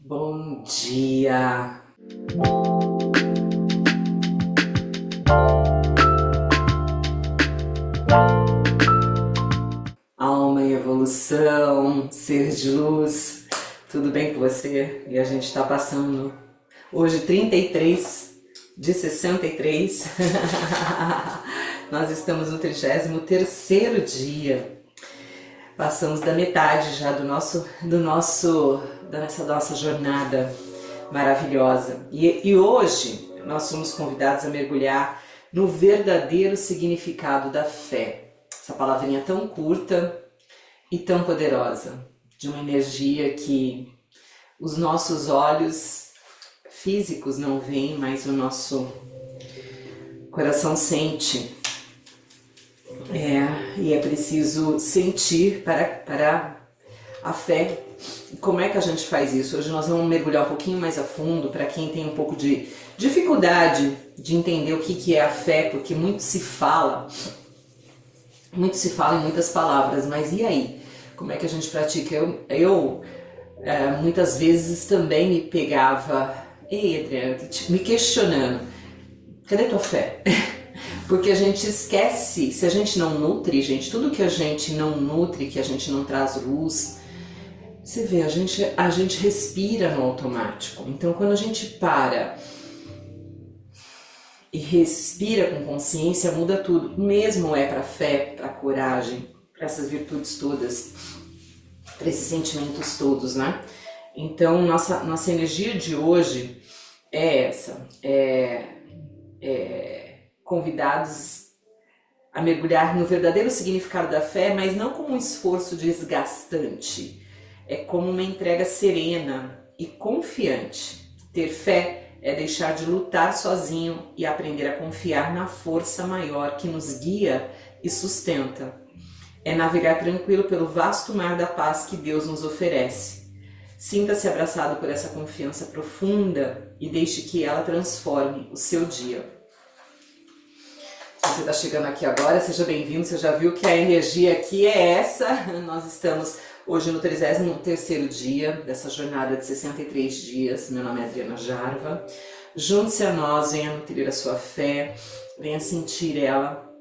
Bom dia! Alma em evolução, ser de luz, tudo bem com você? E a gente está passando hoje 33 de 63. Nós estamos no 33º dia. Passamos da metade já dessa nossa jornada maravilhosa. E hoje nós somos convidados a mergulhar no verdadeiro significado da fé. Essa palavrinha tão curta e tão poderosa, de uma energia que os nossos olhos físicos não veem, mas o nosso coração sente. E é preciso sentir para a fé. Como é que a gente faz isso? Hoje nós vamos mergulhar um pouquinho mais a fundo para quem tem um pouco de dificuldade de entender o que é a fé, porque muito se fala em muitas palavras, mas e aí? Como é que a gente pratica? Eu muitas vezes também me pegava, ei Adriana, me questionando, cadê tua fé? Porque a gente esquece, se a gente não nutre, gente, tudo que a gente não nutre, que a gente não traz luz, você vê, a gente respira no automático. Então quando a gente para e respira com consciência, muda tudo. Mesmo para a fé, para a coragem, para essas virtudes todas, para esses sentimentos todos, né? Então nossa energia de hoje é essa, convidados a mergulhar no verdadeiro significado da fé, mas não como um esforço desgastante, é como uma entrega serena e confiante. Ter fé é deixar de lutar sozinho e aprender a confiar na força maior que nos guia e sustenta. É navegar tranquilo pelo vasto mar da paz que Deus nos oferece. Sinta-se abraçado por essa confiança profunda e deixe que ela transforme o seu dia. Se você está chegando aqui agora, seja bem-vindo. Você já viu que a energia aqui é essa. Nós estamos hoje no 33º dia dessa jornada de 63 dias. Meu nome é Adriana Jarva. Junte-se a nós, venha nutrir a sua fé, venha sentir ela.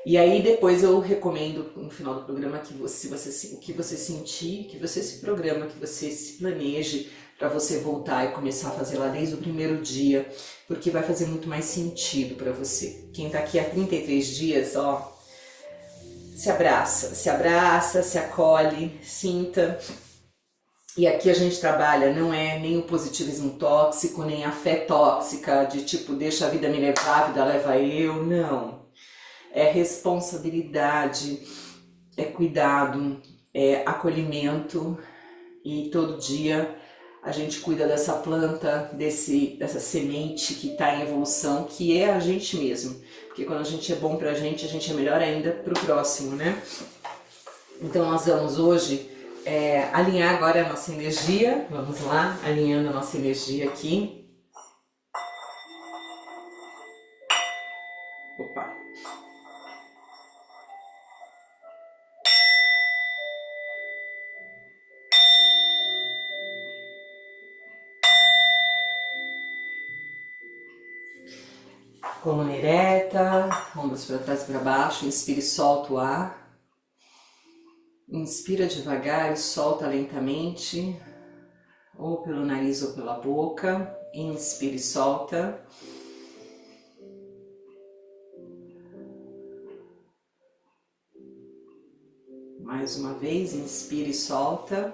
E aí depois eu recomendo no final do programa que o que você sentir, que você se programa, que você se planeje para você voltar e começar a fazer lá desde o primeiro dia, porque vai fazer muito mais sentido para você. Quem está aqui há 33 dias, ó, se abraça, se acolhe, sinta. E aqui a gente trabalha, não é nem o positivismo tóxico, nem a fé tóxica, de tipo, deixa a vida me levar, a vida leva eu, não. É responsabilidade, é cuidado, é acolhimento, e todo dia a gente cuida dessa planta, dessa semente que está em evolução, que é a gente mesmo. Porque quando a gente é bom pra gente é melhor ainda pro próximo, né? Então nós vamos hoje alinhar agora a nossa energia. Vamos lá, alinhando a nossa energia aqui. Opa! Coluna ereta, ombros para trás e para baixo, inspira e solta o ar. Inspira devagar e solta lentamente, ou pelo nariz ou pela boca. Inspira e solta. Mais uma vez, inspira e solta.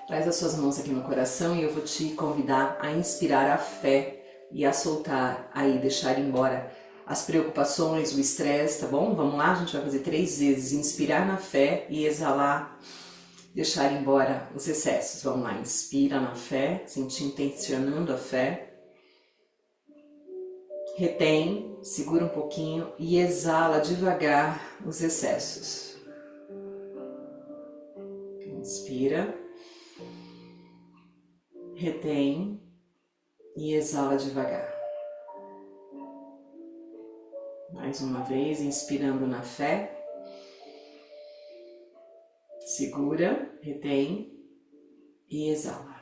Traz as suas mãos aqui no coração e eu vou te convidar a inspirar a fé e a soltar, aí deixar embora as preocupações, o estresse, tá bom? Vamos lá, a gente vai fazer 3 vezes, inspirar na fé e exalar, deixar embora os excessos. Vamos lá, inspira na fé, sente intencionando a fé, retém, segura um pouquinho e exala devagar os excessos. Inspira, retém e exala devagar. Mais uma vez, inspirando na fé. Segura, retém e exala.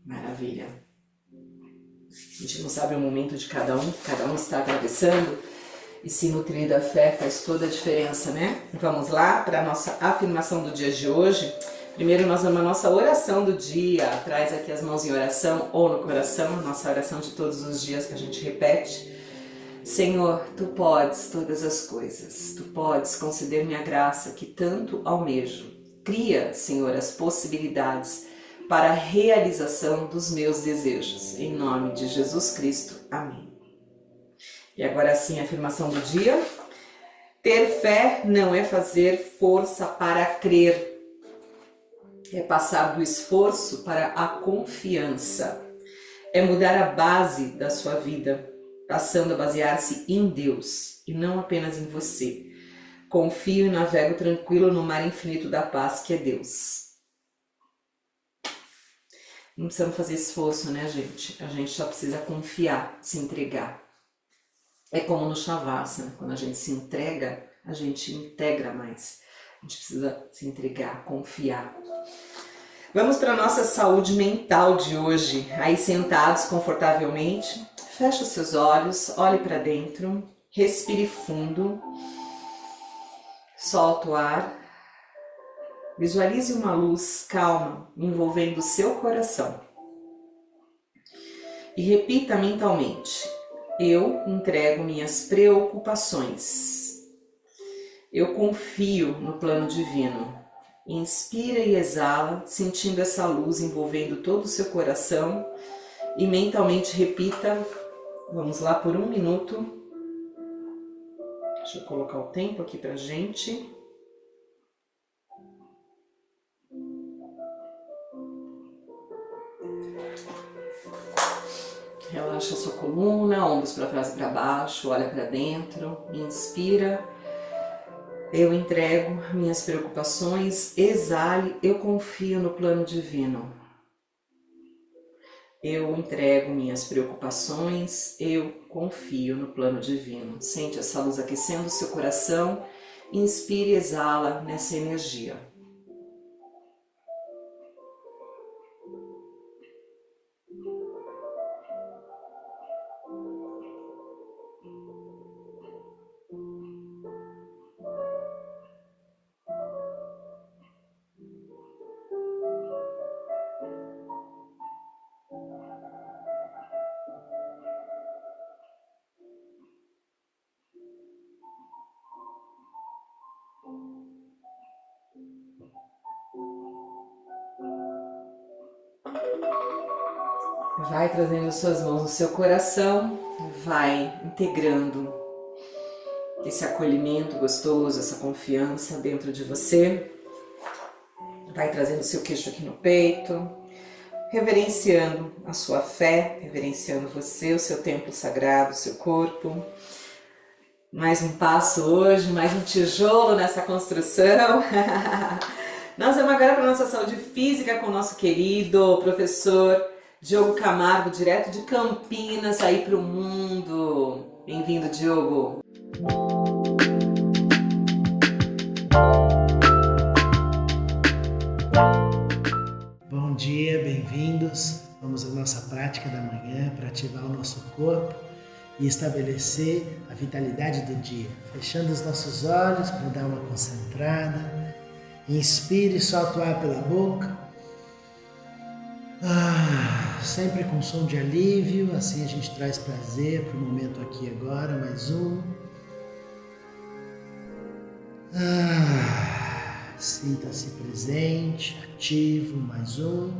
Maravilha. A gente não sabe o momento de cada um está atravessando, e se nutrir da fé faz toda a diferença, né? Vamos lá para a nossa afirmação do dia de hoje. Primeiro nós vamos a nossa oração do dia. Traz aqui as mãos em oração ou no coração, a nossa oração de todos os dias que a gente repete. Senhor, Tu podes todas as coisas, Tu podes conceder-me a graça que tanto almejo. Cria, Senhor, as possibilidades para a realização dos meus desejos. Em nome de Jesus Cristo. Amém. E agora sim, a afirmação do dia. Ter fé não é fazer força para crer. É passar do esforço para a confiança. É mudar a base da sua vida, passando a basear-se em Deus e não apenas em você. Confio e navego tranquilo no mar infinito da paz que é Deus. Não precisamos fazer esforço, né, gente? A gente só precisa confiar, se entregar. É como no Shavasana, quando a gente se entrega, a gente integra mais. A gente precisa se entregar, confiar. Vamos para a nossa saúde mental de hoje. Aí sentados confortavelmente, feche os seus olhos, olhe para dentro, respire fundo, solta o ar, visualize uma luz calma envolvendo o seu coração e repita mentalmente: eu entrego minhas preocupações, eu confio no plano divino. Inspira e exala, sentindo essa luz envolvendo todo o seu coração e mentalmente repita, vamos lá por 1 minuto. Deixa eu colocar o tempo aqui pra gente. Relaxa a sua coluna, ombros para trás e para baixo, olha para dentro, inspira. Eu entrego minhas preocupações, exale, eu confio no plano divino. Eu entrego minhas preocupações, eu confio no plano divino. Sente essa luz aquecendo o seu coração, inspire e exala nessa energia. Vai trazendo suas mãos no seu coração, vai integrando esse acolhimento gostoso, essa confiança dentro de você. Vai trazendo seu queixo aqui no peito, reverenciando a sua fé, reverenciando você, o seu templo sagrado, o seu corpo. Mais um passo hoje, mais um tijolo nessa construção. Nós vamos agora para a nossa saúde física com o nosso querido professor Diogo Camargo, direto de Campinas, aí para o mundo. Bem-vindo, Diogo. Bom dia, bem-vindos. Vamos à nossa prática da manhã para ativar o nosso corpo e estabelecer a vitalidade do dia. Fechando os nossos olhos para dar uma concentrada. Inspire e solta o ar pela boca. Sempre com som de alívio, assim a gente traz prazer para o momento aqui e agora. Mais um. Sinta-se presente, ativo. Mais um.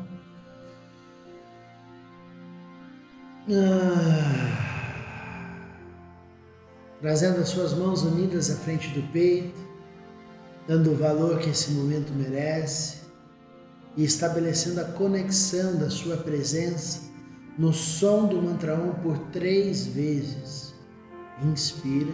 Trazendo as suas mãos unidas à frente do peito, dando o valor que esse momento merece e estabelecendo a conexão da sua presença no som do mantra Om por 3 vezes. Inspira.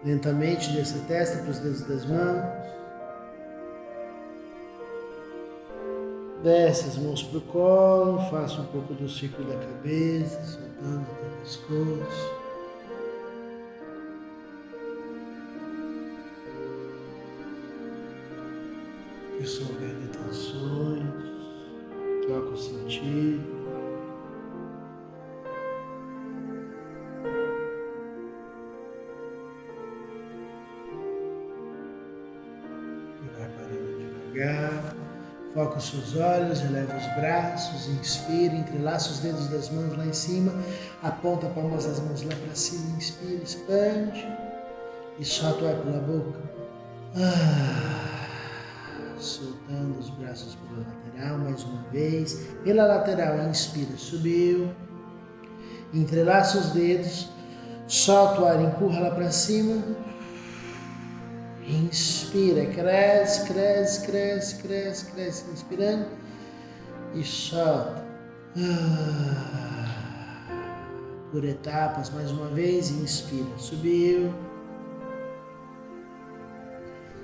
Lentamente desça a testa para os dedos das mãos. Desce as mãos para o colo, faça um pouco do ciclo da cabeça, soltando até o pescoço. Dissolvendo tensões, troca o sentido. E vai parando devagar. Foca os seus olhos, eleva os braços, inspira, entrelaça os dedos das mãos lá em cima, aponta as palmas das mãos lá para cima, inspira, expande e solta o ar pela boca. Soltando os braços pela lateral, mais uma vez. Pela lateral, inspira, subiu. Entrelaça os dedos, solta o ar, empurra lá para cima. Inspira, cresce, cresce, cresce, cresce, cresce, inspirando e solta. Por etapas, mais uma vez, inspira, subiu.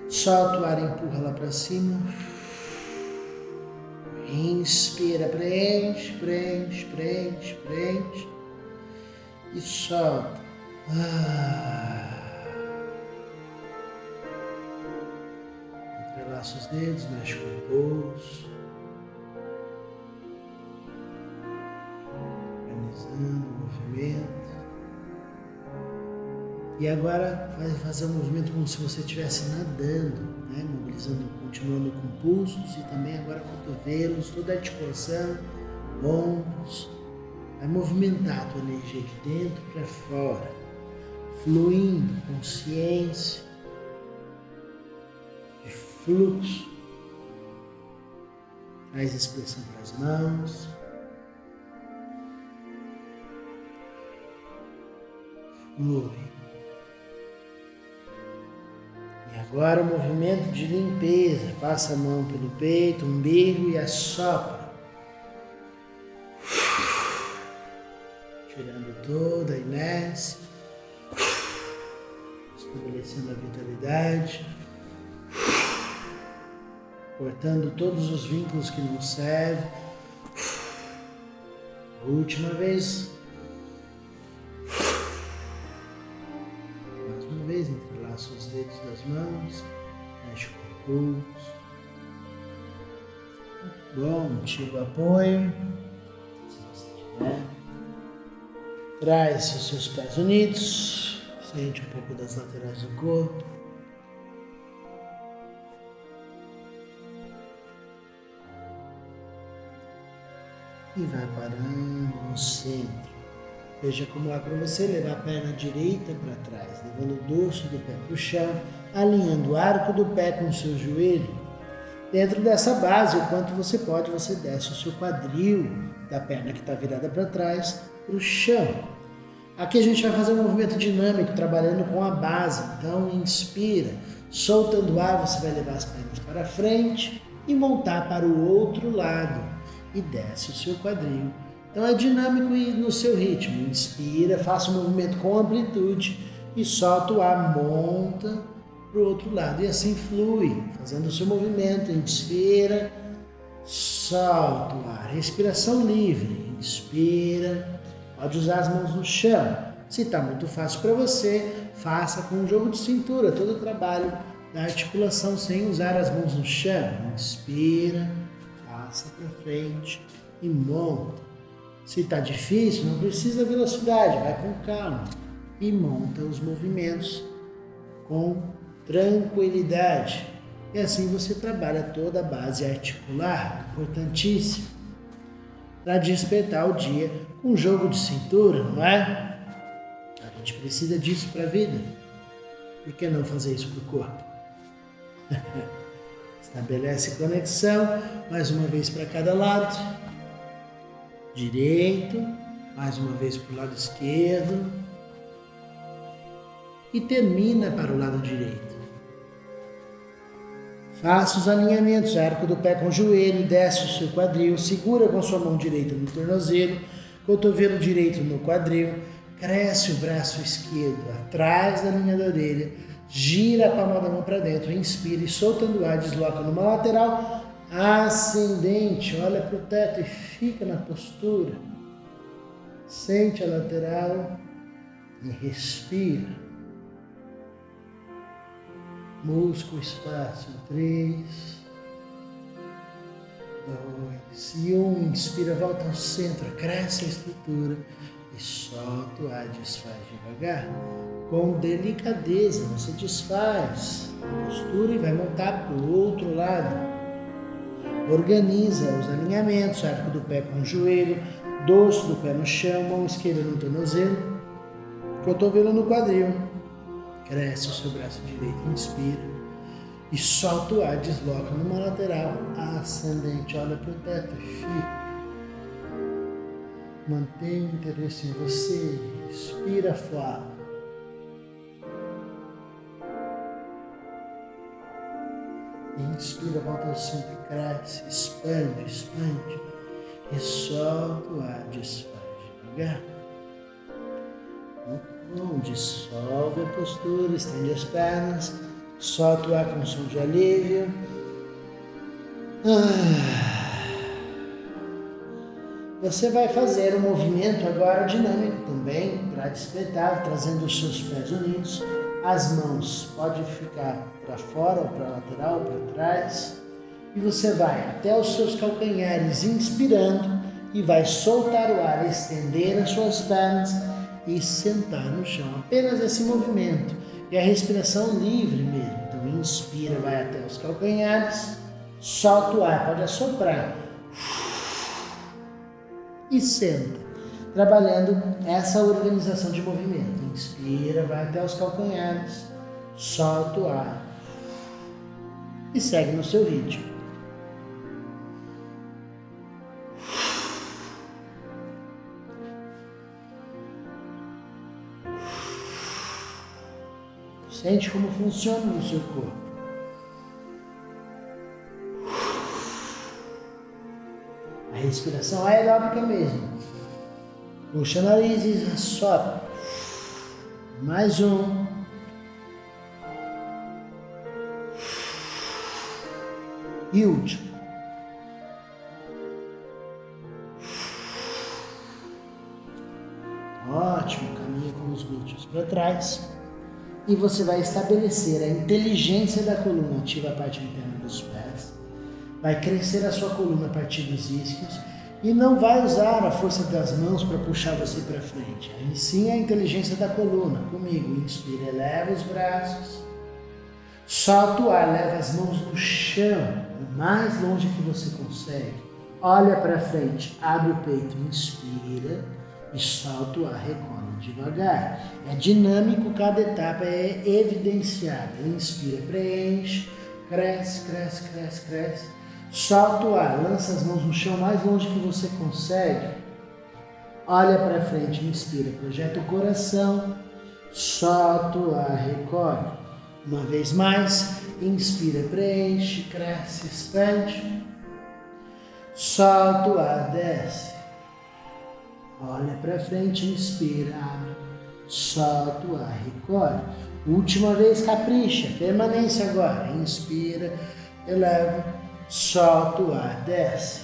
Solta o ar, empurra lá para cima. Inspira, preenche, preenche, preenche, preenche e solta. Entrelaça os dedos, mexe com o pulso. Organizando o movimento. E agora vai fazer um movimento como se você estivesse nadando, né? Mobilizando, continuando com pulsos e também agora cotovelos, toda a articulação, ombros. Vai movimentar a tua energia de dentro para fora, fluindo, consciência, de fluxo. Traz expressão para as mãos. Flui. E agora o movimento de limpeza. Passa a mão pelo peito, umbigo e assopra. Tirando toda a inércia. Estabelecendo a vitalidade. Cortando todos os vínculos que não servem. Última vez. Mais uma vez, entrelaça os dedos das mãos, mexe com o pulso. Bom, tira o apoio. Se você tiver. Traz os seus pés unidos. Sente um pouco das laterais do corpo. E vai parando no centro. Veja como é para você levar a perna direita para trás, levando o dorso do pé para o chão, alinhando o arco do pé com o seu joelho. Dentro dessa base, o quanto você pode, você desce o seu quadril da perna que está virada para trás para o chão. Aqui a gente vai fazer um movimento dinâmico, trabalhando com a base. Então, inspira, soltando o ar, você vai levar as pernas para frente e montar para o outro lado. E desce o seu quadril. Então é dinâmico e no seu ritmo. Inspira, faça o movimento com amplitude e solta o ar, monta para o outro lado. E assim flui, fazendo o seu movimento. Inspira, solta o ar. Respiração livre. Inspira, pode usar as mãos no chão. Se está muito fácil para você, faça com um jogo de cintura, todo o trabalho da articulação sem usar as mãos no chão. Inspira, passa para frente e monta. Se está difícil, não precisa velocidade, vai com calma e monta os movimentos com tranquilidade. E assim você trabalha toda a base articular, importantíssimo, para despertar o dia com um jogo de cintura, não é? A gente precisa disso para a vida. Por que não fazer isso para o corpo? Estabelece conexão, mais uma vez para cada lado. Direito, mais uma vez para o lado esquerdo. E termina para o lado direito. Faça os alinhamentos, arco do pé com o joelho, desce o seu quadril, segura com a sua mão direita no tornozelo, cotovelo direito no quadril, Cresce o braço esquerdo atrás da linha da orelha, gira a palma da mão para dentro, inspira e soltando o ar, desloca numa lateral ascendente, olha para o teto e fica na postura. Sente a lateral e respira. Músculo, espaço, 3, 2 e 1. Inspira, volta ao centro, cresce a estrutura e solta o ar, desfaz devagar. Com delicadeza, você desfaz a postura e vai montar para o outro lado. Organiza os alinhamentos, arco do pé com o joelho, dorso do pé no chão, mão esquerda no tornozelo, cotovelo no quadril. Cresce o seu braço direito, inspira e solta o ar, desloca numa lateral ascendente, olha para o teto e fica. Mantenha o interesse em você, respira fora. Inspira, volta ao centro, cresce, expande e solta o ar, desfaz devagar. Dissolve a postura, estende as pernas, solta o ar com som de alívio. Você vai fazer um movimento agora dinâmico também, para despertar, trazendo os seus pés unidos. As mãos podem ficar para fora ou para lateral, para trás. E você vai até os seus calcanhares, inspirando, e vai soltar o ar, estender as suas pernas e sentar no chão. Apenas esse movimento. E a respiração livre mesmo. Então inspira, vai até os calcanhares, solta o ar, pode assoprar. E senta, trabalhando essa organização de movimento. Inspira, vai até os calcanhares, solta o ar e segue no seu ritmo. Sente como funciona no seu corpo. A respiração aeróbica mesmo. Puxa o nariz e sopra. Mais um. E último. Ótimo, caminha com os glúteos para trás. E você vai estabelecer a inteligência da coluna, ativa a parte interna dos pés. Vai crescer a sua coluna a partir dos isquios e não vai usar a força das mãos para puxar você para frente. Aí sim a inteligência da coluna. Comigo, inspira, eleva os braços. Solta o ar, leva as mãos no chão, o mais longe que você consegue. Olha para frente, abre o peito, inspira e solta o ar, recolhe devagar. É dinâmico, cada etapa é evidenciada. Inspira, preenche, cresce, cresce, cresce, cresce. Solta o ar, lança as mãos no chão mais longe que você consegue. Olha para frente, inspira, projeta o coração, solta o ar, recolhe. Uma vez mais, inspira, preenche, cresce, expande. Solta o ar, desce. Olha para frente, inspira, abre, solta o ar, recolhe. Última vez, capricha, permanência agora. Inspira, eleva, solta o ar, desce.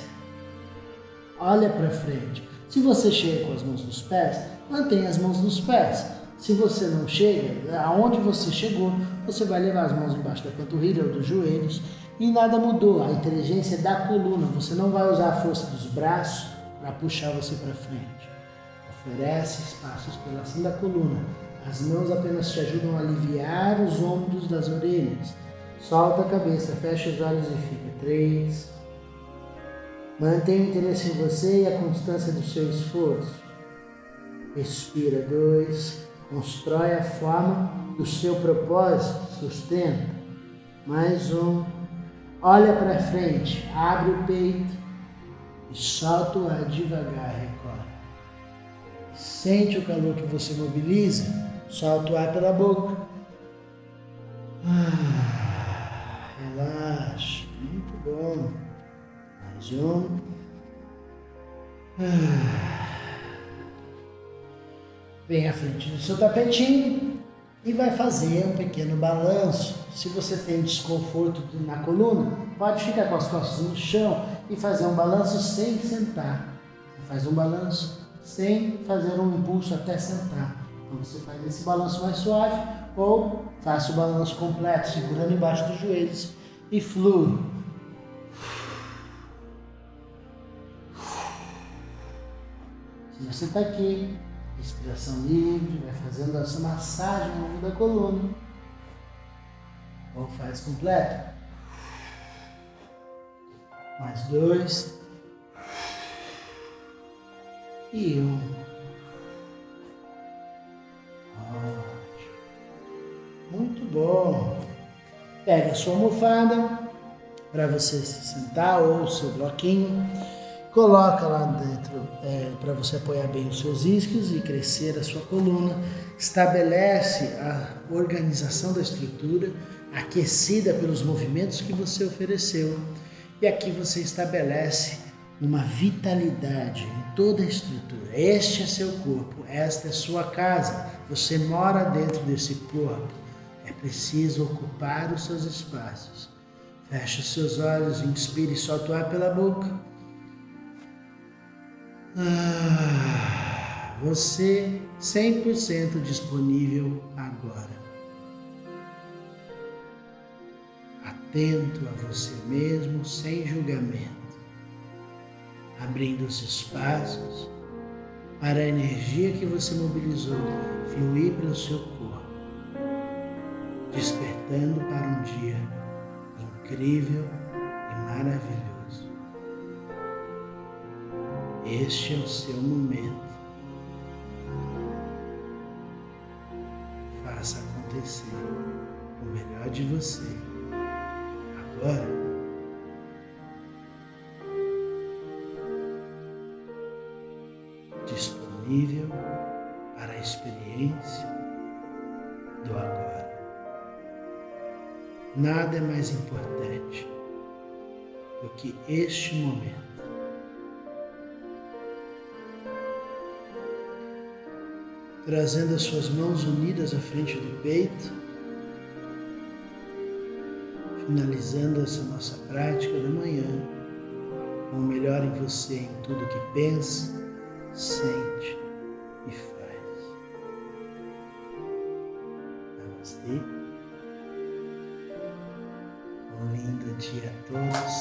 Olha para frente. Se você chega com as mãos nos pés, mantenha as mãos nos pés. Se você não chega, aonde você chegou, você vai levar as mãos embaixo da panturrilha ou dos joelhos e nada mudou. A inteligência é da coluna. Você não vai usar a força dos braços para puxar você para frente. Oferece espaço, exploração da coluna. As mãos apenas te ajudam a aliviar os ombros das orelhas. Solta a cabeça, fecha os olhos e fica. 3. Mantenha o interesse em você e a constância do seu esforço. Respira. 2. Constrói a forma do seu propósito. Sustenta. Mais 1. Olha para frente, abre o peito e solta o ar devagar, recolhe. Sente o calor que você mobiliza, solta o ar pela boca. Relaxa, muito bom. Mais 1. Vem à frente do seu tapetinho e vai fazer um pequeno balanço. Se você tem desconforto na coluna, pode ficar com as costas no chão e fazer um balanço sem sentar. Você faz um balanço sem fazer um impulso até sentar. Então você faz esse balanço mais suave ou faça o balanço completo, segurando embaixo dos joelhos e flui. Se você está aqui, respiração livre, vai fazendo essa massagem ao longo da coluna. Ou faz completo. Mais 2. E 1. Ótimo. Muito bom. Pega a sua almofada para você se sentar ou o seu bloquinho. Coloca lá dentro para você apoiar bem os seus isquios e crescer a sua coluna. Estabelece a organização da estrutura, aquecida pelos movimentos que você ofereceu. E aqui você estabelece uma vitalidade em toda a estrutura. Este é seu corpo, esta é sua casa. Você mora dentro desse corpo. É preciso ocupar os seus espaços. Feche os seus olhos, inspire e solte o ar pela boca. Você 100% disponível agora. Atento a você mesmo, sem julgamento. Abrindo os espaços para a energia que você mobilizou fluir pelo seu corpo. Despertando para um dia incrível e maravilhoso. Este é o seu momento. Faça acontecer o melhor de você. Agora, disponível para a experiência do agora. Nada é mais importante do que este momento. Trazendo as suas mãos unidas à frente do peito, finalizando essa nossa prática da manhã, com o melhor em você em tudo que pensa, sente e faz. Namastê. Um lindo dia a todos.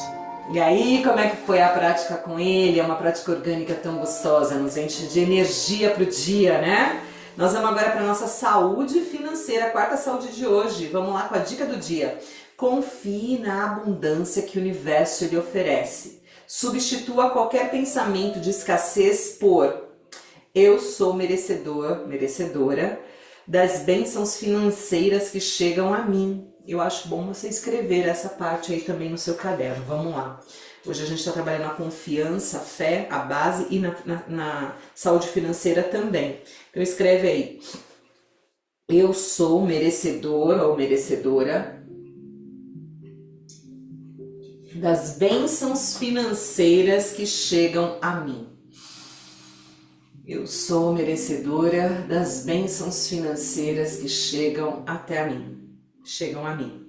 E aí, como é que foi a prática com ele? É uma prática orgânica tão gostosa, nos enche de energia para o dia, né? Nós vamos agora para a nossa saúde financeira, a quarta saúde de hoje. Vamos lá com a dica do dia. Confie na abundância que o universo lhe oferece. Substitua qualquer pensamento de escassez por eu sou merecedor, merecedora das bênçãos financeiras que chegam a mim. Eu acho bom você escrever essa parte aí também no seu caderno. Vamos lá. Hoje a gente está trabalhando a confiança, a fé, a base e na saúde financeira também. Então escreve aí. Eu sou merecedor ou merecedora das bênçãos financeiras que chegam a mim. Eu sou merecedora das bênçãos financeiras que chegam até a mim. Chegam a mim.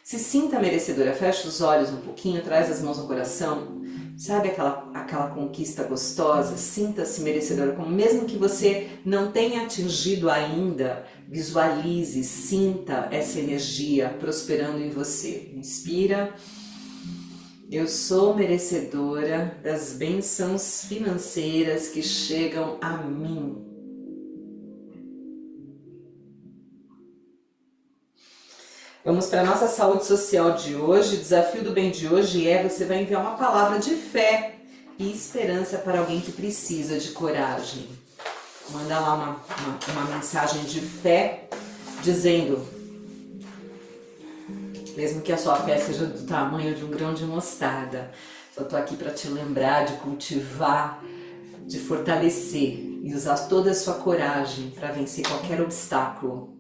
Se sinta merecedora, fecha os olhos um pouquinho, traz as mãos no coração. Sabe aquela conquista gostosa? Sinta-se merecedora, como mesmo que você não tenha atingido ainda, visualize, sinta essa energia prosperando em você. Inspira. Eu sou merecedora das bênçãos financeiras que chegam a mim. Vamos para a nossa saúde social de hoje. O desafio do bem de hoje você vai enviar uma palavra de fé e esperança para alguém que precisa de coragem. Manda lá uma mensagem de fé dizendo, mesmo que a sua fé seja do tamanho de um grão de mostarda, só estou aqui para te lembrar de cultivar, de fortalecer e usar toda a sua coragem para vencer qualquer obstáculo.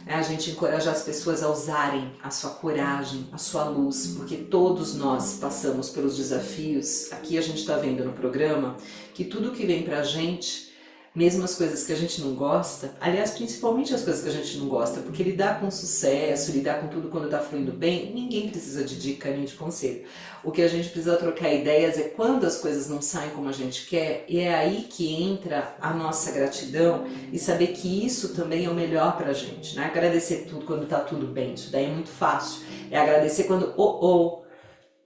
A gente encorajar as pessoas a usarem a sua coragem, a sua luz, porque todos nós passamos pelos desafios. Aqui a gente está vendo no programa que tudo que vem pra gente mesmo as coisas que a gente não gosta, aliás, principalmente as coisas que a gente não gosta, porque lidar com sucesso, lidar com tudo quando está fluindo bem, ninguém precisa de dica nem de conselho. O que a gente precisa trocar ideias é quando as coisas não saem como a gente quer, e é aí que entra a nossa gratidão e saber que isso também é o melhor pra gente, né? Agradecer tudo quando tá tudo bem, isso daí é muito fácil. É agradecer quando,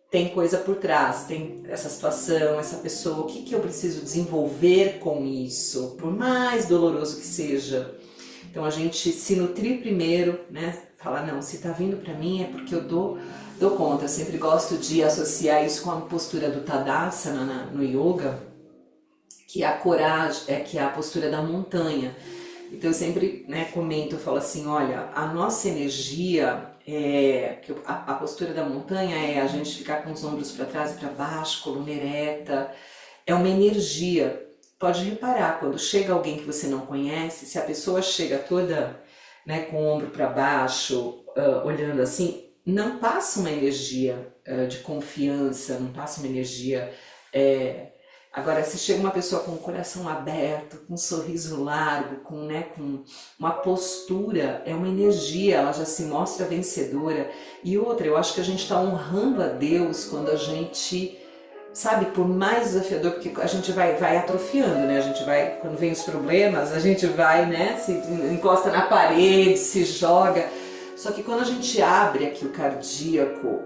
tem coisa por trás, tem essa situação, essa pessoa, o que que eu preciso desenvolver com isso, por mais doloroso que seja. Então a gente se nutrir primeiro, né? Falar, não, se tá vindo pra mim é porque eu dou conta. Eu sempre gosto de associar isso com a postura do Tadasana no yoga, que é a coragem, que é a postura da montanha. Então eu sempre, né, comento, eu falo assim, olha, a nossa energia, a postura da montanha é a gente ficar com os ombros para trás e para baixo, coluna ereta, é uma energia. Pode reparar, quando chega alguém que você não conhece, se a pessoa chega toda, né, com o ombro para baixo, olhando assim, não passa uma energia de confiança, não passa uma energia... Agora, se chega uma pessoa com o coração aberto, com um sorriso largo, com uma postura, é uma energia, ela já se mostra vencedora. E outra, eu acho que a gente está honrando a Deus quando a gente, sabe, por mais desafiador, porque a gente vai atrofiando, né? A gente vai, quando vem os problemas, a gente vai, né, se encosta na parede, se joga. Só que quando a gente abre aqui o cardíaco,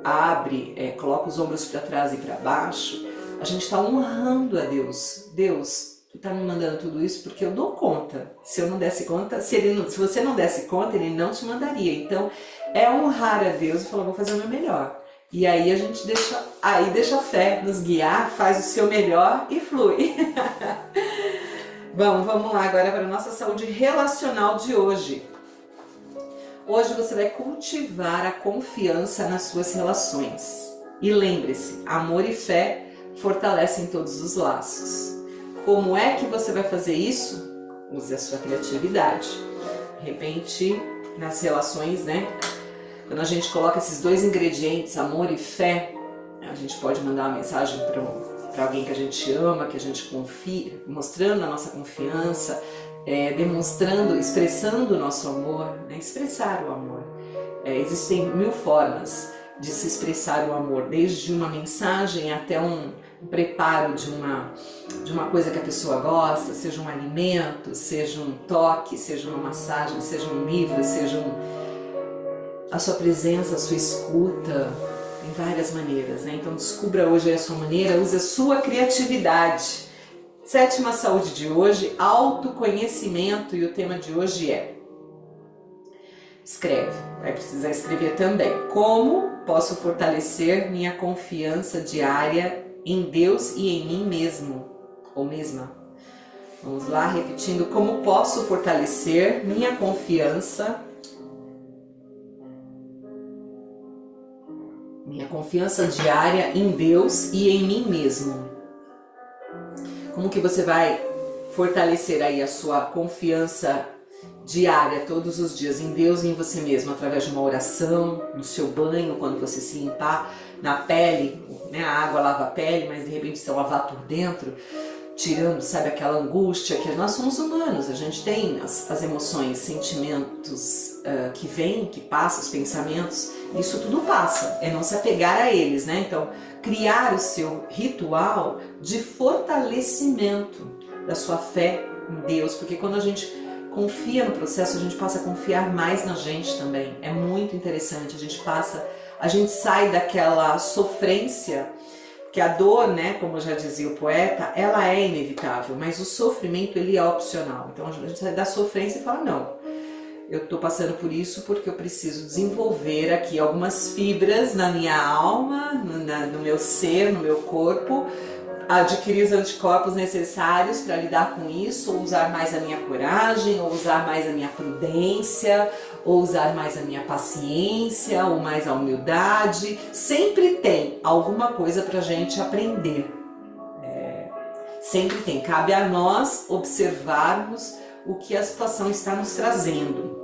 coloca os ombros para trás e para baixo, a gente está honrando a Deus. Deus, tu está me mandando tudo isso porque eu dou conta. Se eu não desse conta, se você não desse conta, ele não te mandaria. Então, é honrar a Deus e falar, vou fazer o meu melhor. E aí a gente deixa a fé nos guiar, faz o seu melhor e flui. Vamos lá agora para a nossa saúde relacional de hoje. Hoje você vai cultivar a confiança nas suas relações. E lembre-se, amor e fé fortalecem todos os laços. Como é que você vai fazer isso? Use a sua criatividade. De repente, nas relações, né? Quando a gente coloca esses dois ingredientes, amor e fé, a gente pode mandar uma mensagem para alguém que a gente ama, que a gente confia, mostrando a nossa confiança, demonstrando, expressando o nosso amor, né? Expressar o amor. Existem 1000 formas de se expressar o amor, desde uma mensagem até um preparo de uma coisa que a pessoa gosta, seja um alimento, seja um toque, seja uma massagem, seja um livro, seja a sua presença, a sua escuta, em várias maneiras, né? Então descubra hoje a sua maneira, use a sua criatividade. 7ª saúde de hoje, autoconhecimento, e o tema de hoje é: escreve, vai precisar escrever também. Como posso fortalecer minha confiança diária em Deus e em mim mesmo ou mesma? Vamos lá, repetindo: como posso fortalecer minha confiança diária em Deus e em mim mesmo? Como que você vai fortalecer aí a sua confiança diária, todos os dias, em Deus e em você mesmo, através de uma oração, no seu banho, quando você se limpar, na pele, né? A água lava a pele, mas de repente você lavar por dentro, tirando, sabe, aquela angústia, que nós somos humanos, a gente tem as emoções, sentimentos que vêm, que passam, os pensamentos, isso tudo passa, é não se apegar a eles, né? Então, criar o seu ritual de fortalecimento da sua fé em Deus, porque quando a gente confia no processo, a gente passa a confiar mais na gente também. É muito interessante, a gente sai daquela sofrência, que a dor, né, como já dizia o poeta, ela é inevitável, mas o sofrimento, ele é opcional. Então a gente sai da sofrência e fala, não, eu estou passando por isso porque eu preciso desenvolver aqui algumas fibras na minha alma, no meu ser, no meu corpo, adquirir os anticorpos necessários para lidar com isso, ou usar mais a minha coragem, ou usar mais a minha prudência, ou usar mais a minha paciência, ou mais a humildade. Sempre tem alguma coisa para a gente aprender. Sempre tem. Cabe a nós observarmos o que a situação está nos trazendo.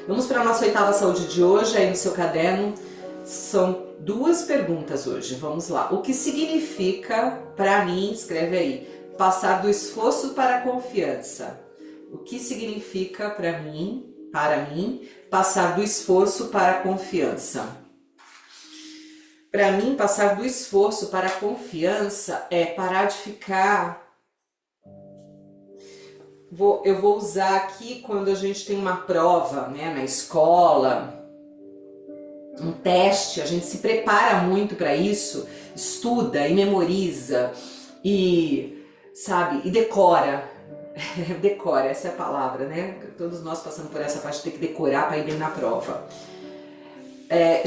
Vamos para a nossa 8ª saúde de hoje, aí no seu caderno. São 2 perguntas hoje, vamos lá. O que significa para mim, escreve aí, passar do esforço para a confiança. O que significa para mim, passar do esforço para a confiança? Para mim, passar do esforço para a confiança é parar de ficar. Eu vou usar aqui quando a gente tem uma prova, né, na escola, um teste, a gente se prepara muito para isso, estuda e memoriza e, sabe, e decora. Decora, essa é a palavra, né? Todos nós passamos por essa fase de ter que decorar para ir bem na prova.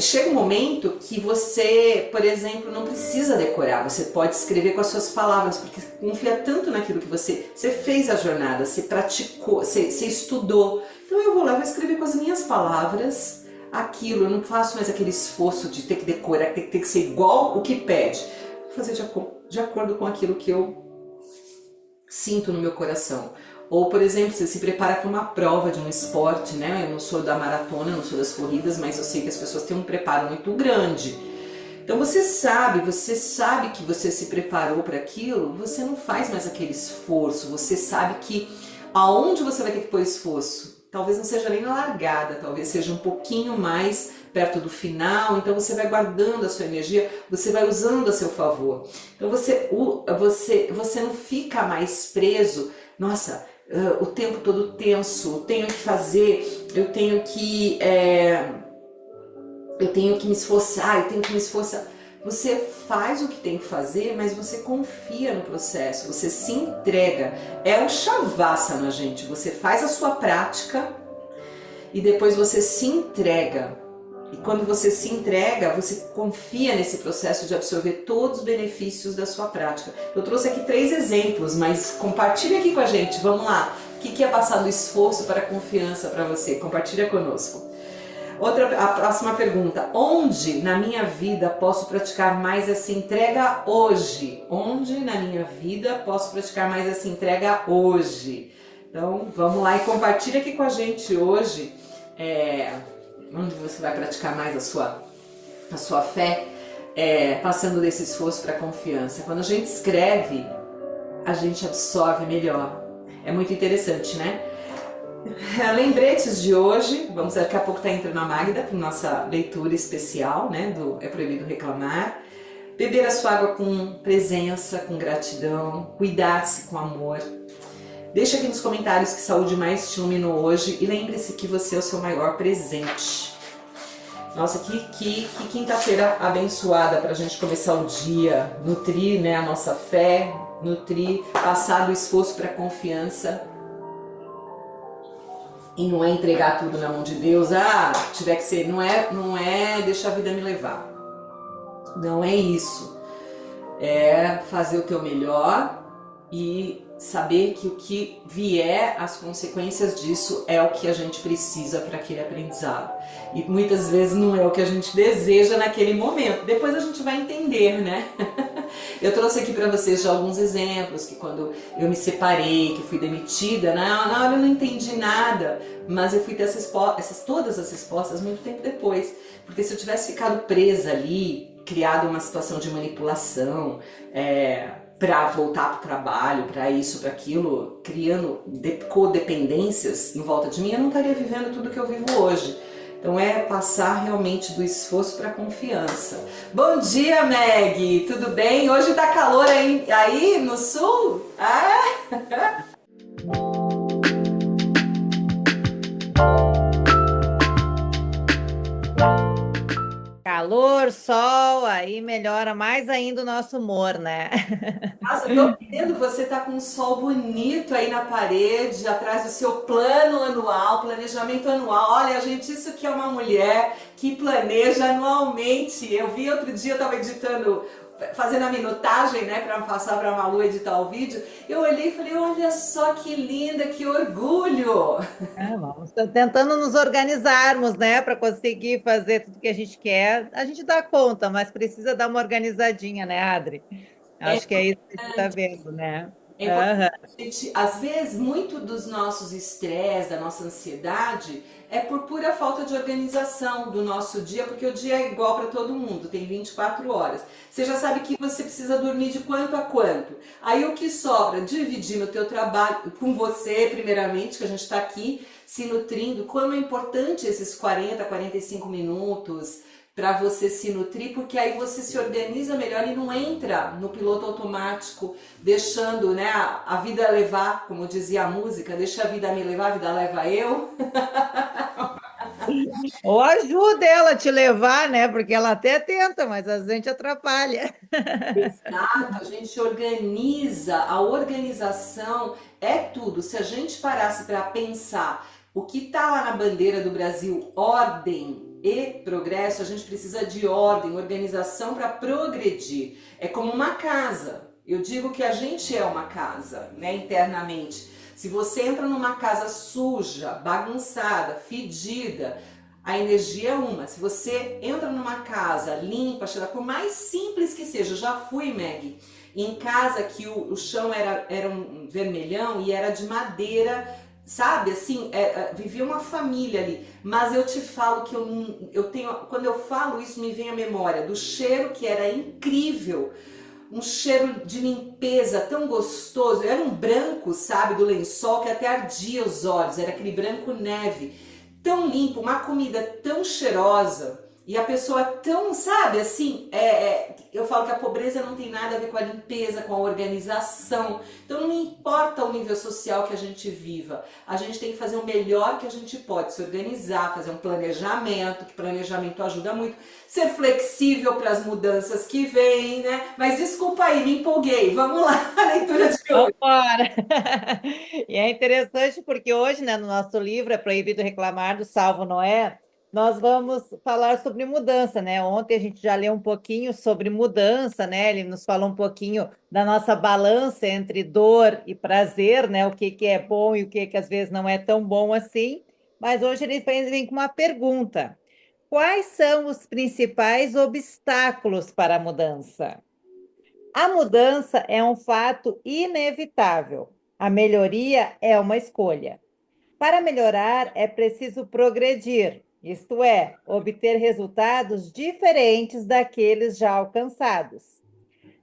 Chega um momento que você, por exemplo, não precisa decorar, você pode escrever com as suas palavras, porque confia tanto naquilo que você fez a jornada, você praticou, você estudou. Então eu vou lá, vou escrever com as minhas palavras aquilo, eu não faço mais aquele esforço de ter que decorar, ter que ser igual o que pede. Vou fazer de acordo com aquilo que eu sinto no meu coração. Ou, por exemplo, você se prepara para uma prova de um esporte, né? Eu não sou da maratona, não sou das corridas, mas eu sei que as pessoas têm um preparo muito grande. Então você sabe que você se preparou para aquilo, você não faz mais aquele esforço, você sabe que aonde você vai ter que pôr esforço, talvez não seja nem na largada, talvez seja um pouquinho mais perto do final, então você vai guardando a sua energia, você vai usando a seu favor. Então você não fica mais preso, nossa, o tempo todo tenso, tenho que fazer, eu tenho que me esforçar, eu tenho que me esforçar. Você faz o que tem que fazer, mas você confia no processo, você se entrega. É um shavasana, gente. Você faz a sua prática e depois você se entrega. E quando você se entrega, você confia nesse processo de absorver todos os benefícios da sua prática. Eu trouxe aqui 3 exemplos, mas compartilha aqui com a gente. Vamos lá. O que é passar do esforço para a confiança para você? Compartilha conosco. A próxima pergunta. Onde na minha vida posso praticar mais essa entrega hoje? Onde na minha vida posso praticar mais essa entrega hoje? Então, vamos lá e compartilha aqui com a gente hoje onde você vai praticar mais a sua fé, passando desse esforço para a confiança. Quando a gente escreve, a gente absorve melhor. É muito interessante, né? Lembretes de hoje, daqui a pouco está entrando a Magda para nossa leitura especial, né, do É Proibido Reclamar. Beber a sua água com presença, com gratidão, cuidar-se com amor. Deixa aqui nos comentários que saúde mais te iluminou hoje e lembre-se que você é o seu maior presente. Nossa, que quinta-feira abençoada para a gente começar o dia, nutrir, né, a nossa fé, nutrir, passar do esforço para a confiança. E não é entregar tudo na mão de Deus, tiver que ser, não é deixar a vida me levar. Não é isso. É fazer o teu melhor e saber que o que vier, as consequências disso é o que a gente precisa para aquele aprendizado. E muitas vezes não é o que a gente deseja naquele momento. Depois a gente vai entender, né? Eu trouxe aqui para vocês já alguns exemplos, que quando eu me separei, que fui demitida, na hora eu não entendi nada, mas eu fui ter todas as respostas muito tempo depois. Porque se eu tivesse ficado presa ali, criado uma situação de manipulação, para voltar para o trabalho, para isso, para aquilo, criando codependências em volta de mim, eu não estaria vivendo tudo que eu vivo hoje. Então é passar realmente do esforço para a confiança. Bom dia, Meg! Tudo bem? Hoje tá calor aí no sul? Calor, sol, aí melhora mais ainda o nosso humor, né? Nossa, eu tô vendo, você tá com um sol bonito aí na parede, atrás do seu plano anual, planejamento anual. Olha, gente, isso que é uma mulher que planeja anualmente. Eu vi outro dia, eu tava editando, fazendo a minutagem, né, para passar para a Malu editar o vídeo. Eu olhei e falei, olha só que linda, que orgulho! Vamos tentando nos organizarmos, né, para conseguir fazer tudo que a gente quer. A gente dá conta, mas precisa dar uma organizadinha, né, Adri? Acho que é isso que você está vendo, né? É importante Aham. a gente, às vezes, muito dos nossos estresse, da nossa ansiedade, é por pura falta de organização do nosso dia, porque o dia é igual para todo mundo, tem 24 horas. Você já sabe que você precisa dormir de quanto a quanto. Aí o que sobra? Dividir no teu trabalho, com você, primeiramente, que a gente está aqui se nutrindo, como é importante esses 40, 45 minutos para você se nutrir, porque aí você se organiza melhor e não entra no piloto automático, deixando, né, a vida levar, como dizia a música, deixa a vida me levar, a vida leva eu. Ou ajuda ela a te levar, né? Porque ela até tenta, mas a gente atrapalha. Exato, a gente organiza, a organização é tudo. Se a gente parasse para pensar o que está lá na bandeira do Brasil, ordem e progresso, a gente precisa de ordem, organização para progredir. É como uma casa. Eu digo que a gente é uma casa, né, internamente. Se você entra numa casa suja, bagunçada, fedida, a energia é uma. Se você entra numa casa limpa, cheira, por mais simples que seja, eu já fui, Meg, em casa que o chão era um vermelhão e era de madeira, sabe? Assim, vivia uma família ali. Mas eu te falo que eu tenho, quando eu falo isso, me vem a memória do cheiro que era incrível. Um cheiro de limpeza tão gostoso. Era um branco, sabe, do lençol que até ardia os olhos. Era aquele branco neve tão limpo, uma comida tão cheirosa e a pessoa tão, sabe, assim, eu falo que a pobreza não tem nada a ver com a limpeza, com a organização. Então não importa o nível social que a gente viva, a gente tem que fazer o melhor que a gente pode, se organizar, fazer um planejamento, que planejamento ajuda muito, ser flexível para as mudanças que vêm, né? Mas desculpa aí, me empolguei. Vamos lá, a leitura de hoje. Vambora! E é interessante porque hoje, né, no nosso livro É Proibido Reclamar, do Salvo Noé, nós vamos falar sobre mudança, né? Ontem a gente já leu um pouquinho sobre mudança, né? Ele nos falou um pouquinho da nossa balança entre dor e prazer, né? O que que é bom e o que que às vezes não é tão bom assim. Mas hoje ele vem com uma pergunta: quais são os principais obstáculos para a mudança? A mudança é um fato inevitável. A melhoria é uma escolha. Para melhorar, é preciso progredir, isto é, obter resultados diferentes daqueles já alcançados.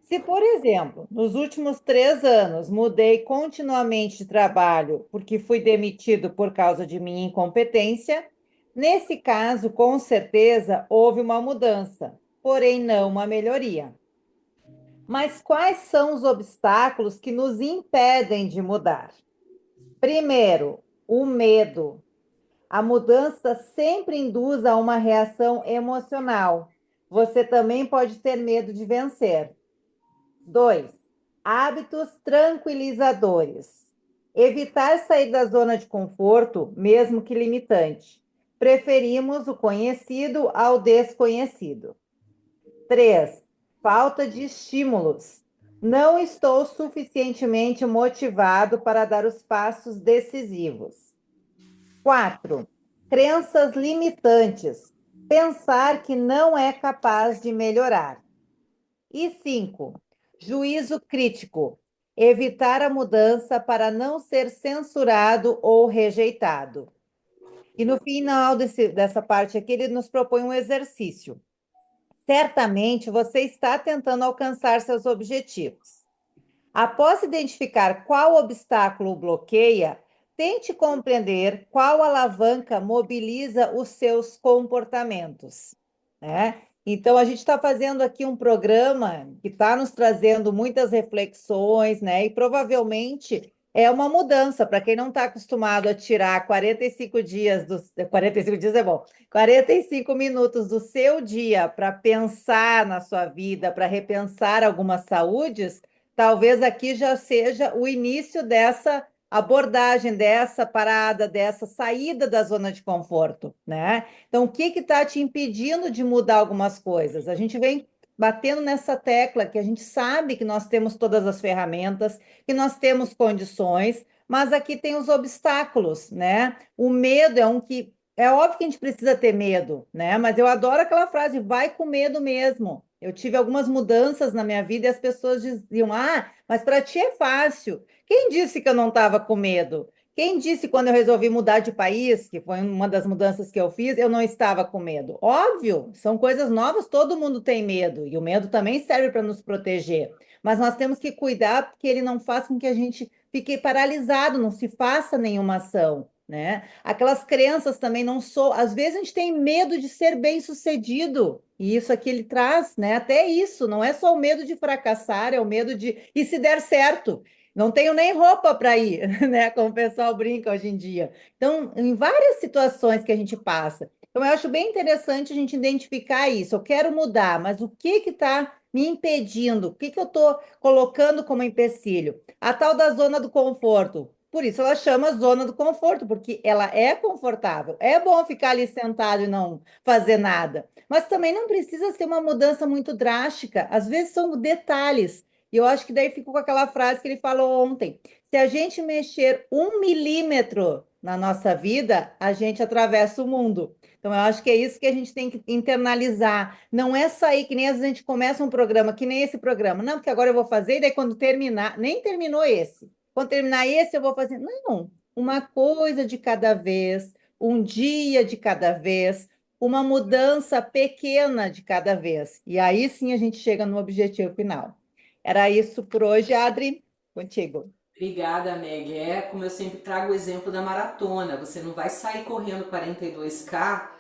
Se, por exemplo, nos últimos 3 anos mudei continuamente de trabalho porque fui demitido por causa de minha incompetência, nesse caso, com certeza, houve uma mudança, porém não uma melhoria. Mas quais são os obstáculos que nos impedem de mudar? Primeiro, o medo. A mudança sempre induz a uma reação emocional. Você também pode ter medo de vencer. 2, hábitos tranquilizadores. Evitar sair da zona de conforto, mesmo que limitante. Preferimos o conhecido ao desconhecido. 3, falta de estímulos. Não estou suficientemente motivado para dar os passos decisivos. 4, crenças limitantes. Pensar que não é capaz de melhorar. E 5, juízo crítico. Evitar a mudança para não ser censurado ou rejeitado. E no final dessa parte aqui, ele nos propõe um exercício. Certamente você está tentando alcançar seus objetivos. Após identificar qual obstáculo o bloqueia, tente compreender qual alavanca mobiliza os seus comportamentos, né? Então, a gente está fazendo aqui um programa que está nos trazendo muitas reflexões, né? E provavelmente é uma mudança para quem não está acostumado a tirar 45 dias dos 45 dias é bom, 45 minutos do seu dia para pensar na sua vida, para repensar algumas saúdes. Talvez aqui já seja o início dessa abordagem, dessa parada, dessa saída da zona de conforto, né? Então, o que está te impedindo de mudar algumas coisas? A gente vem batendo nessa tecla que a gente sabe que nós temos todas as ferramentas, que nós temos condições, mas aqui tem os obstáculos, né? O medo é um que é óbvio que a gente precisa ter medo, né? Mas eu adoro aquela frase, vai com medo mesmo. Eu tive algumas mudanças na minha vida e as pessoas diziam: Ah, mas para ti é fácil. Quem disse que eu não estava com medo? Quem disse quando eu resolvi mudar de país, que foi uma das mudanças que eu fiz, eu não estava com medo? Óbvio, são coisas novas, todo mundo tem medo, e o medo também serve para nos proteger. Mas nós temos que cuidar que ele não faça com que a gente fique paralisado, não se faça nenhuma ação, né? Aquelas crenças também não sou. Às vezes a gente tem medo de ser bem-sucedido. E isso aqui ele traz, né? Até isso, não é só o medo de fracassar, é o medo de e se der certo. Não tenho nem roupa para ir, né? Como o pessoal brinca hoje em dia. Então, em várias situações que a gente passa. Então, eu acho bem interessante a gente identificar isso. Eu quero mudar, mas o que está me impedindo? O que eu estou colocando como empecilho? A tal da zona do conforto. Por isso ela chama zona do conforto, porque ela é confortável. É bom ficar ali sentado e não fazer nada. Mas também não precisa ser uma mudança muito drástica. Às vezes são detalhes. E eu acho que daí ficou com aquela frase que ele falou ontem. Se a gente mexer 1 milímetro na nossa vida, a gente atravessa o mundo. Então, eu acho que é isso que a gente tem que internalizar. Não é sair que nem às vezes a gente começa um programa, que nem esse programa. Não, porque agora eu vou fazer, e daí quando terminar, nem terminou esse. Quando terminar esse, eu vou fazer. Não, uma coisa de cada vez, um dia de cada vez, uma mudança pequena de cada vez. E aí sim a gente chega no objetivo final. Era isso por hoje, Adri. Contigo. Obrigada, Meg. É como eu sempre trago o exemplo da maratona. Você não vai sair correndo 42K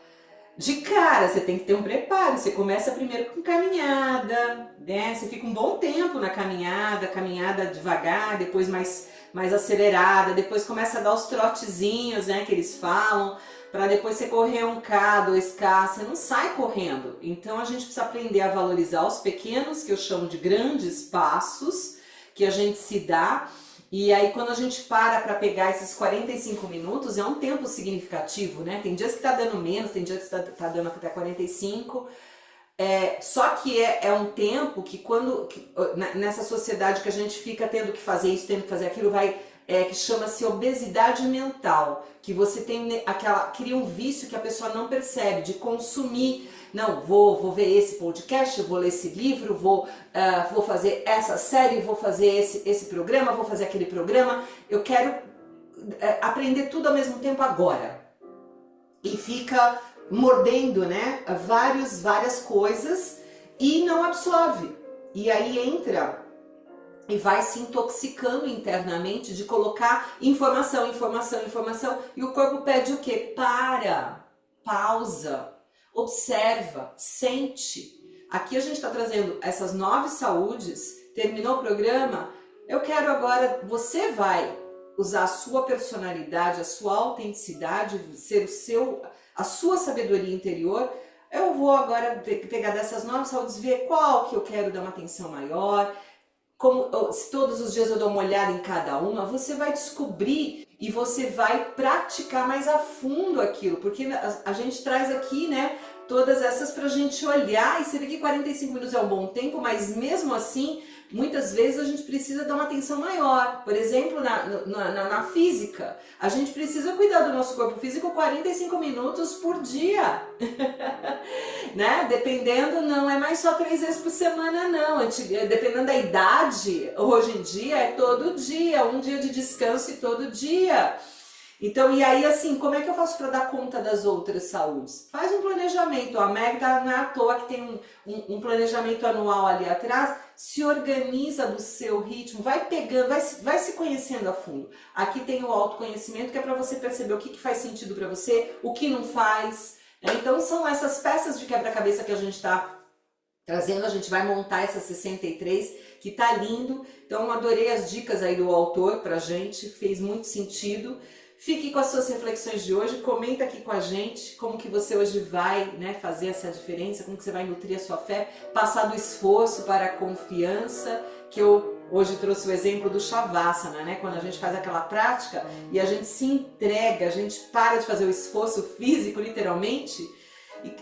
de cara, você tem que ter um preparo. Você começa primeiro com caminhada, né? Você fica um bom tempo na caminhada, caminhada devagar, depois mais acelerada, depois começa a dar os trotezinhos, né, que eles falam, para depois você correr 1K, 2K, você não sai correndo. Então a gente precisa aprender a valorizar os pequenos, que eu chamo de grandes passos, que a gente se dá. E aí quando a gente para pegar esses 45 minutos, é um tempo significativo, né? Tem dias que tá dando menos, tem dias que tá dando até 45. Só que é um tempo que nessa sociedade que a gente fica tendo que fazer isso, tendo que fazer aquilo, que chama-se obesidade mental, que você tem cria um vício que a pessoa não percebe, de consumir. Não, vou ver esse podcast, vou ler esse livro, vou fazer essa série, vou fazer esse programa, vou fazer aquele programa. Eu quero aprender tudo ao mesmo tempo agora. E fica mordendo, né, várias coisas e não absorve. E aí entra e vai se intoxicando internamente de colocar informação, e o corpo pede o quê? Pausa, observa, sente. Aqui a gente está trazendo essas 9 saúdes, terminou o programa, eu quero agora, você vai usar a sua personalidade, a sua autenticidade, ser a sua sabedoria interior. Eu vou agora pegar dessas 9 saúdes, ver qual que eu quero dar uma atenção maior, se todos os dias eu dou uma olhada em cada uma, você vai descobrir e você vai praticar mais a fundo aquilo, porque a gente traz aqui, né, todas essas pra gente olhar, e você vê que 45 minutos é um bom tempo, mas mesmo assim, muitas vezes a gente precisa dar uma atenção maior. Por exemplo, na física, a gente precisa cuidar do nosso corpo físico 45 minutos por dia. Né? Dependendo, não é mais só 3 vezes por semana, não. Dependendo da idade, hoje em dia é todo dia, um dia de descanso e todo dia. Então, e aí assim, como é que eu faço para dar conta das outras saúdes? Faz um planejamento. A Meg não é à toa que tem um planejamento anual ali atrás. Se organiza do seu ritmo, vai pegando, vai se conhecendo a fundo. Aqui tem o autoconhecimento, que é para você perceber o que faz sentido para você, o que não faz. Então são essas peças de quebra-cabeça que a gente está trazendo. A gente vai montar essas 63, que tá lindo. Então adorei as dicas aí do autor pra gente, fez muito sentido. Fique com as suas reflexões de hoje, comenta aqui com a gente como que você hoje vai, né, fazer essa diferença, como que você vai nutrir a sua fé, passar do esforço para a confiança, que eu hoje trouxe o exemplo do Shavasana, né? Quando a gente faz aquela prática e a gente se entrega, a gente para de fazer o esforço físico, literalmente,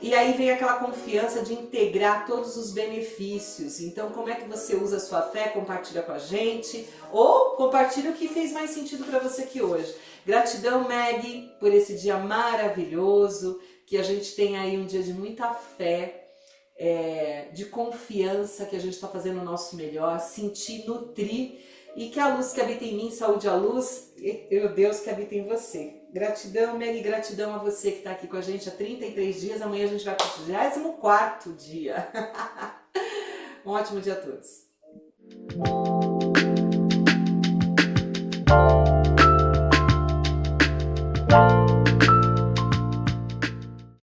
e aí vem aquela confiança de integrar todos os benefícios. Então, como é que você usa a sua fé? Compartilha com a gente, ou compartilha o que fez mais sentido para você aqui hoje. Gratidão, Meg, por esse dia maravilhoso, que a gente tenha aí um dia de muita fé, de confiança que a gente está fazendo o nosso melhor, sentir, nutrir, e que a luz que habita em mim, saúde a luz, e o Deus que habita em você. Gratidão, Meg, gratidão a você que está aqui com a gente há 33 dias. Amanhã a gente vai para o 34º dia. Um ótimo dia a todos.